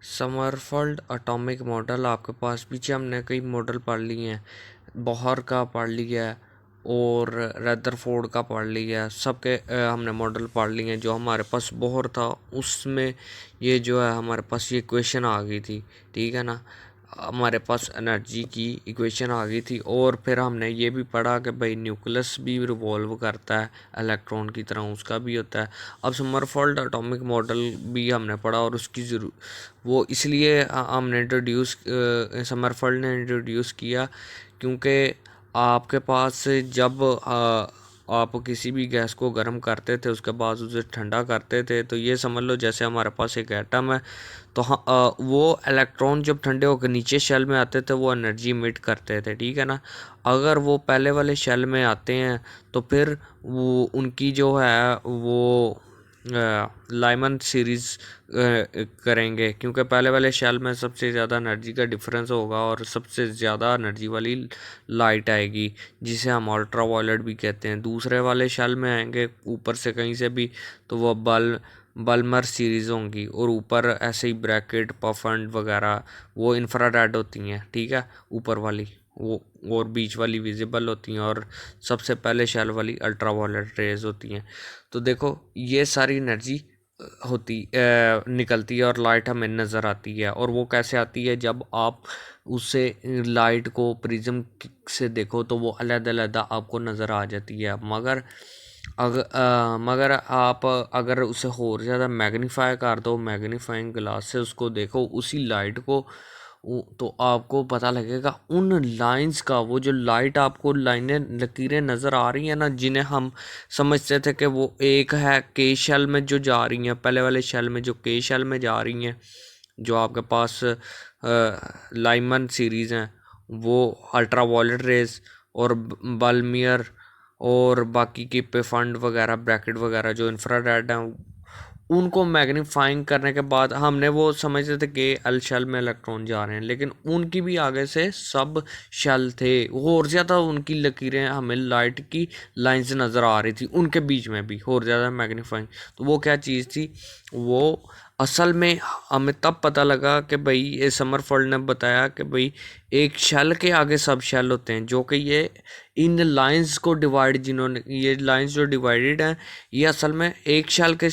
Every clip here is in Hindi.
समरफेल्ड एटॉमिक मॉडल आपके पास पीछे हमने कई मॉडल पढ़ लिए हैं। बोहर का पढ़ लिया है और रदरफोर्ड का पढ़ लिया है। सबके हमने मॉडल पढ़ लिए हैं। जो हमारे पास बोहर था उसमें ये जो है हमारे पास ये इक्वेशन आ गई थी, ठीक है ना। हमारे पास एनर्जी की इक्वेशन आ गई थी। और फिर हमने ये भी पढ़ा कि भाई न्यूक्लियस भी रिवॉल्व करता है इलेक्ट्रॉन की तरह, उसका भी होता है। अब समरफेल्ड एटॉमिक मॉडल भी हमने पढ़ा और उसकी वो इसलिए हमने इंट्रोड्यूस समरफेल्ड ने इंट्रोड्यूस किया क्योंकि आपके पास जब आप किसी भी गैस को गर्म करते थे उसके बाद उसे ठंडा करते थे, तो ये समझ लो जैसे हमारे पास एक एटम है, तो वो इलेक्ट्रॉन जब ठंडे होकर नीचे शेल में आते थे वो एनर्जी इमिट करते थे, ठीक है ना। अगर वो पहले वाले शेल में आते हैं तो फिर वो उनकी जो है वो लाइमन सीरीज़ करेंगे, क्योंकि पहले वाले शेल में सबसे ज़्यादा एनर्जी का डिफरेंस होगा और सबसे ज़्यादा एनर्जी वाली लाइट आएगी जिसे हम अल्ट्रा वायलेट भी कहते हैं। दूसरे वाले शेल में आएंगे ऊपर से कहीं से भी तो वह बल्मर सीरीज़ होंगी, और ऊपर ऐसे ही ब्रैकेट पफेंड वगैरह वो इंफ्रारेड होती हैं, ठीक है, ऊपर वाली वो, और बीच वाली विजिबल होती हैं, और सबसे पहले शेल वाली अल्ट्रा वायलेट रेज होती हैं। तो देखो ये सारी एनर्जी निकलती है और लाइट हमें नज़र आती है। और वो कैसे आती है, जब आप उसे लाइट को प्रिज्म से देखो तो वो अलग-अलग आपको नज़र आ जाती है। मगर आप अगर उसे और ज़्यादा मैग्नीफाई कर दो, मैग्नीफाइंग ग्लास से उसको देखो उसी लाइट को, तो आपको पता लगेगा उन लाइंस का, वो जो लाइट आपको लाइनें लकीरें नज़र आ रही हैं ना, जिन्हें हम समझते थे कि वो एक है के शेल में जो जा रही हैं, पहले वाले शेल में जो के शेल में जा रही हैं, जो आपके पास लाइमन सीरीज़ हैं, वो अल्ट्रा वायलेट रेज और बाल्मियर और बाकी के पे फंड वगैरह ब्रैकेट वगैरह जो इंफ्रारेड हैं, उनको मैग्नीफाइंग करने के बाद हमने वो समझते थे कि एल शेल में इलेक्ट्रॉन जा रहे हैं, लेकिन उनकी भी आगे से सब शेल थे, और ज़्यादा उनकी लकीरें हमें लाइट की लाइंस नज़र आ रही थी, उनके बीच में भी और ज़्यादा मैग्नीफाइंग। तो वो क्या चीज़ थी, वो असल में हमें तब पता लगा कि भाई ये समरफेल्ड ने बताया कि भाई एक शेल के आगे सब शेल होते हैं, जो कि ये इन लाइंस को डिवाइड, जिन्होंने ये लाइंस जो डिवाइडेड हैं, ये असल में एक शेल के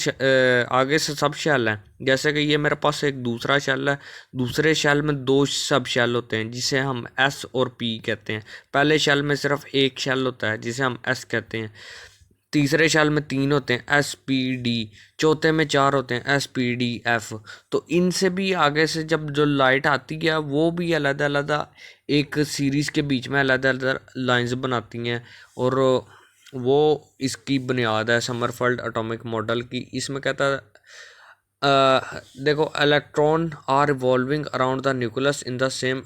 आगे से सब शेल हैं। जैसे कि ये मेरे पास एक दूसरा शेल है, दूसरे शेल में दो सब शेल होते हैं जिसे हम एस और पी कहते हैं। पहले शेल में सिर्फ एक शेल होता है जिसे हम एस कहते हैं। तीसरे शेल में तीन होते हैं, एस पी डी। चौथे में चार होते हैं, एस पी डी एफ। तो इनसे भी आगे से जब जो लाइट आती है वो भी अलग अलग एक सीरीज़ के बीच में अलग अलग लाइंस बनाती हैं, और वो इसकी बुनियाद है समरफेल्ड एटॉमिक मॉडल की। इसमें कहता है देखो, electron are revolving around the nucleus in the same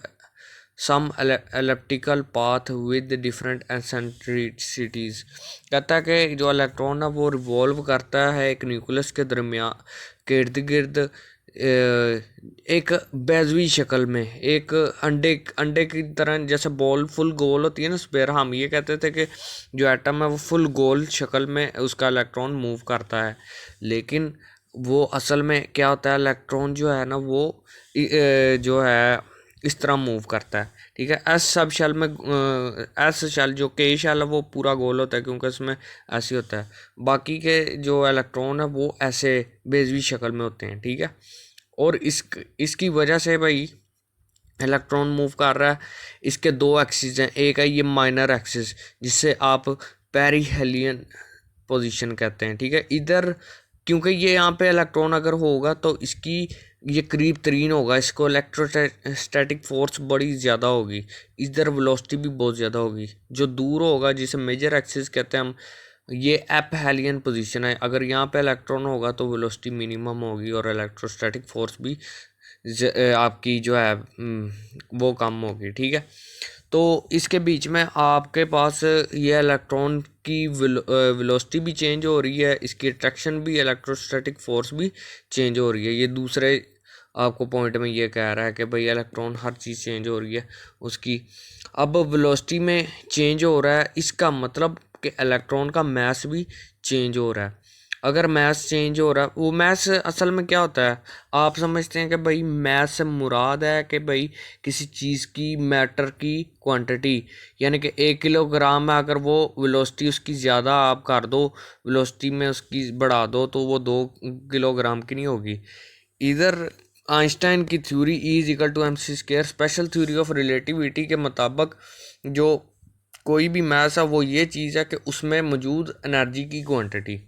some elliptical path with different eccentricities. कहता है कि जो इलेक्ट्रॉन है वो रिवॉल्व करता है एक न्यूक्लियस के दरमियान के इर्द गिर्द एक बेजवी शक्ल में, एक अंडे की तरह, जैसे बॉल फुल गोल होती है ना स्पेयर, हम ये कहते थे कि जो एटम है वो फुल गोल शक्ल में उसका इलेक्ट्रॉन मूव करता है। लेकिन वो असल में क्या होता है, इलेक्ट्रॉन जो है ना वो जो है इस तरह मूव करता है, ठीक है। एस सब शेल में एस शेल जो के शेल है वो पूरा गोल होता है क्योंकि उसमें ऐसे होता है। बाकी के जो इलेक्ट्रॉन है वो ऐसे बेजवी शक्ल में होते हैं, ठीक है। और इसकी वजह से भाई इलेक्ट्रॉन मूव कर रहा है। इसके दो एक्सिस हैं, एक है ये माइनर एक्सिस जिससे आप पेरिहेलियन पोजीशन कहते हैं, ठीक है। इधर क्योंकि ये यहाँ पे इलेक्ट्रॉन अगर होगा तो इसकी ये करीब तरीन होगा, इसको इलेक्ट्रोस्टैटिक फोर्स बड़ी ज़्यादा होगी, इधर वेलोसिटी भी बहुत ज़्यादा होगी। जो दूर होगा जिसे मेजर एक्सिस कहते हैं हम, ये एपहेलियन पोजीशन है। अगर यहाँ पे इलेक्ट्रॉन होगा तो वेलोसिटी मिनिमम होगी और इलेक्ट्रोस्टैटिक फोर्स भी आपकी जो है वो कम होगी, ठीक है। तो इसके बीच में आपके पास ये इलेक्ट्रॉन की वेलोसिटी भी चेंज हो रही है, इसकी अट्रैक्शन भी, इलेक्ट्रोस्टैटिक फोर्स भी चेंज हो रही है। ये दूसरे आपको पॉइंट में ये कह रहा है कि भाई इलेक्ट्रॉन हर चीज़ चेंज हो रही है उसकी। अब वेलोसिटी में चेंज हो रहा है, इसका मतलब कि इलेक्ट्रॉन का मास भी चेंज हो रहा है। अगर मैथ्स चेंज हो रहा है, वो मैथ्स असल में क्या होता है, आप समझते हैं कि भाई मैथ्स से मुराद है कि भाई किसी चीज़ की, मैटर की क्वांटिटी, यानी कि 1 किलोग्राम है, अगर वो वेलोसिटी उसकी ज़्यादा आप कर दो, वेलोसिटी में उसकी बढ़ा दो, तो वो 2 किलोग्राम की नहीं होगी। इधर आइंस्टाइन की theory E = mc², special theory of relativity के मुताबिक जो कोई भी मैथ्स है वो ये चीज़ है कि उसमें मौजूद एनर्जी की क्वांटिटी,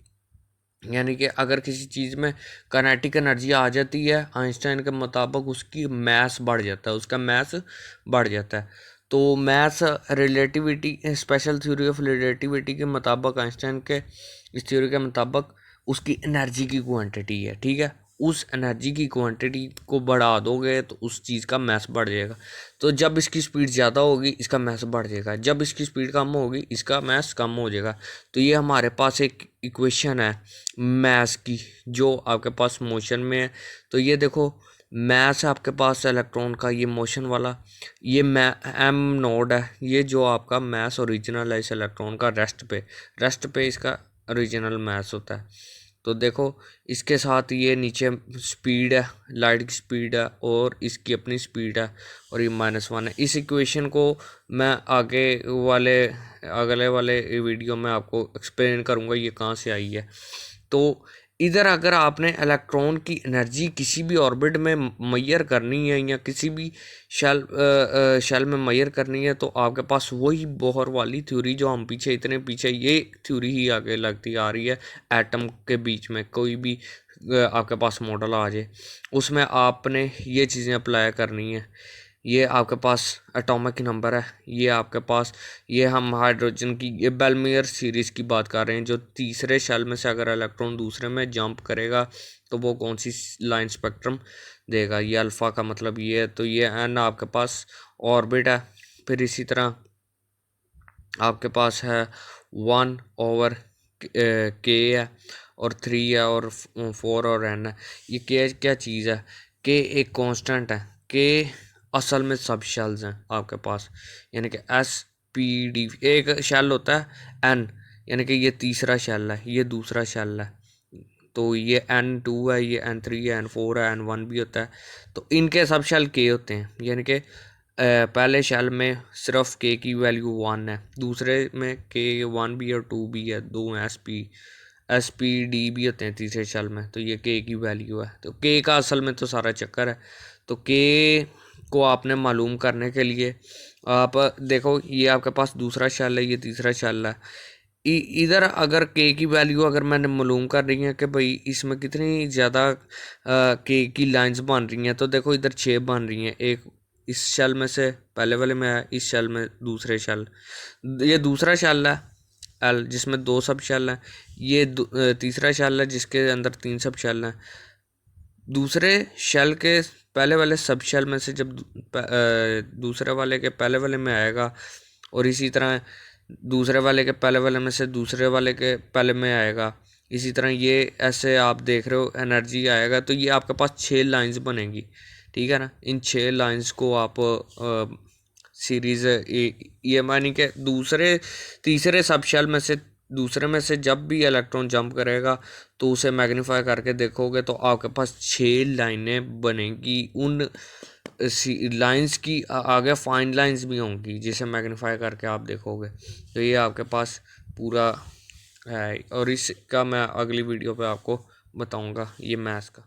यानी कि अगर किसी चीज़ में काइनेटिक एनर्जी आ जाती है आइंस्टाइन के मुताबिक, उसकी मैस बढ़ जाता है, उसका मैस बढ़ जाता है। तो maths relativity, special theory of relativity के मुताबिक, आइंस्टाइन के इस थ्योरी के मुताबिक उसकी एनर्जी की क्वांटिटी है, ठीक है। उस एनर्जी की क्वांटिटी को बढ़ा दोगे तो उस चीज़ का मैस बढ़ जाएगा। तो जब इसकी स्पीड ज़्यादा होगी इसका मैस बढ़ जाएगा, जब इसकी स्पीड कम होगी इसका मैस कम हो जाएगा। तो ये हमारे पास एक इक्वेशन है मैस की, जो आपके पास मोशन में है। तो ये देखो मैस है आपके पास इलेक्ट्रॉन का, ये मोशन वाला, ये एम नोड है, ये जो आपका मैस ओरिजिनल है इस इलेक्ट्रॉन का, रेस्ट पे इसका ओरिजिनल मैस होता है। तो देखो इसके साथ ये नीचे स्पीड है, लाइट की स्पीड है, और इसकी अपनी स्पीड है, और ये -1 है। इस इक्वेशन को मैं अगले वाले वीडियो में आपको एक्सप्लेन करूँगा ये कहाँ से आई है। तो इधर अगर आपने इलेक्ट्रॉन की एनर्जी किसी भी ऑर्बिट में मैयर करनी है, या किसी भी शेल में मैयर करनी है, तो आपके पास वही बोहर वाली थ्योरी, जो हम पीछे इतने पीछे ये थ्योरी ही आगे लगती आ रही है। एटम के बीच में कोई भी आपके पास मॉडल आ जाए, उसमें आपने ये चीज़ें अप्लाई करनी है। ये आपके पास एटॉमिक नंबर है, ये आपके पास, ये हम हाइड्रोजन की, ये बेलमेयर सीरीज़ की बात कर रहे हैं, जो तीसरे शेल में से अगर इलेक्ट्रॉन दूसरे में जंप करेगा तो वो कौन सी लाइन स्पेक्ट्रम देगा। ये अल्फ़ा का मतलब ये है। तो ये एन आपके पास ऑर्बिट है। फिर इसी तरह आपके पास है 1/k है, और 3 है, और 4 और n है। ये के क्या चीज़ है, के एक कांस्टेंट है, के असल में सब शेल्स हैं आपके पास, यानी कि SPD एक शेल होता है n, यानी कि ये तीसरा शेल है, ये दूसरा शेल है। तो ये N2 है, ये N3 है, N4 है, N1 भी होता है। तो इनके सब शेल के होते हैं, यानी कि पहले शेल में सिर्फ के की वैल्यू 1 है, दूसरे में के 1 भी और 2 भी है, दो SPD भी होते हैं तीसरे शेल में। तो ये के की वैल्यू है। तो के का असल में तो सारा चक्कर है। तो के को आपने मालूम करने के लिए आप देखो, ये आपके पास दूसरा शेल है, ये तीसरा शेल है। इधर अगर के की वैल्यू अगर मैंने मालूम कर रही है कि भाई इसमें कितनी ज़्यादा के की लाइंस बन रही हैं, तो देखो इधर 6 बन रही हैं। एक इस शेल में से पहले वाले में है, इस शेल में दूसरे शेल, ये दूसरा शेल है एल, जिसमें 2 सब शेल हैं। ये तीसरा शेल है जिसके अंदर 3 सब शेल हैं। दूसरे शेल के पहले वाले सब शेल में से जब दूसरे वाले के पहले वाले में आएगा, और इसी तरह दूसरे वाले के पहले वाले में से दूसरे वाले के पहले में आएगा, इसी तरह ये ऐसे आप देख रहे हो एनर्जी आएगा। तो ये आपके पास 6 लाइंस बनेंगी, ठीक है ना। इन 6 लाइंस को आप सीरीज़ ये मानी के तीसरे सब शेल में से दूसरे में से जब भी इलेक्ट्रॉन जंप करेगा तो उसे मैग्नीफाई करके देखोगे तो आपके पास 6 लाइनें बनेंगी। उन लाइंस की आगे फाइन लाइंस भी होंगी जिसे मैग्नीफाई करके आप देखोगे। तो ये आपके पास पूरा है, और इसका मैं अगली वीडियो पे आपको बताऊंगा ये मैथ्स का।